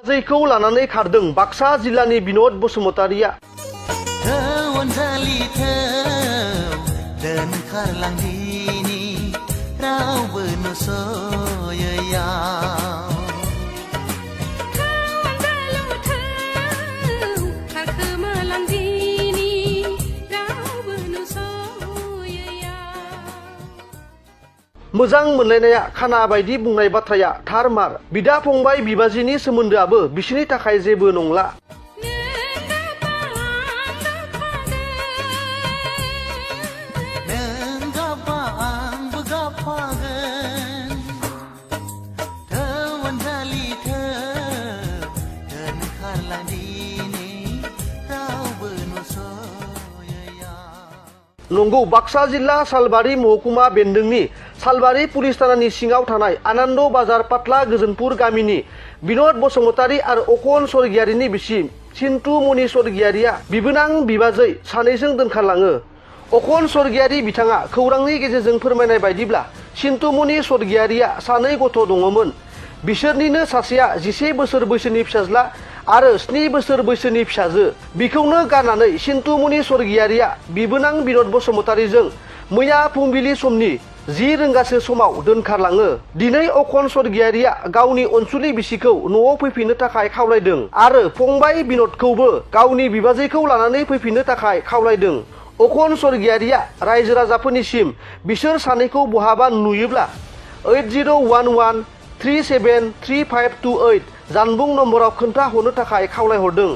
जैखौ लानानै खारदों बाक्सा जिल्लानि बिनोद बसुमतारिया। मोजां मोनलायनाया खाना बायदि बुंनाय बाथ्राया थार मार। बिदा फंबाय बिबाजिनि सोमोन्दोआबो बिसोरनि थाखाय जेबो नंला। नंगौ, बाक्सा जिल्ला सालबारि महकुमा बेन्दोंनि सालबारि पुलिस थानानि सिङाव थानाय आनन्द बाजार पातला गोजोनपुर गामिनि बिनोद बसुमतारी आरो अखन स्वर्गियारिनि बिसि चिन्टु मणि स्वर्गियारिया बिबोनां बिबाजै सानैजों दोनखारलाङो। अखन स्वर्गियारि बिथाङा खौरांनि गेजेरजों फोरमायनाय बायदिब्ला चिन्टु मणि स्वर्गियारिया सानै गथ' दङमोन। बिसोरनिनो सासेया 11 बोसोर बैसोनि फिसाज्ला आरो 7 बोसोर बैसोनि फिसाजो। बिखौनो गारनानै चिन्टु मणि स्वर्गियारिया बिबोनां बिनोद बसुमतारीजों मैया फुंबिलि समनि 10 रिंगासो समाव दोनखारलाङो। दिनै अखन स्वर्गियारिया गावनि अनसुलि बिसिखौ न'आव फैफिननो थाखाय खावलायदों आरो फंबाय बिनोदखौबो गावनि बिबाजैखौ लानानै फैफिननो थाखाय खावलायदों। अखन स्वर्गियारिया रायजो राजाफोरनिसिम बिसोर सानैखौ बहाबा नुयोब्ला 8011373528 जानबुं नम्बराव खोन्था हरनो थाखाय खावलायहरदों।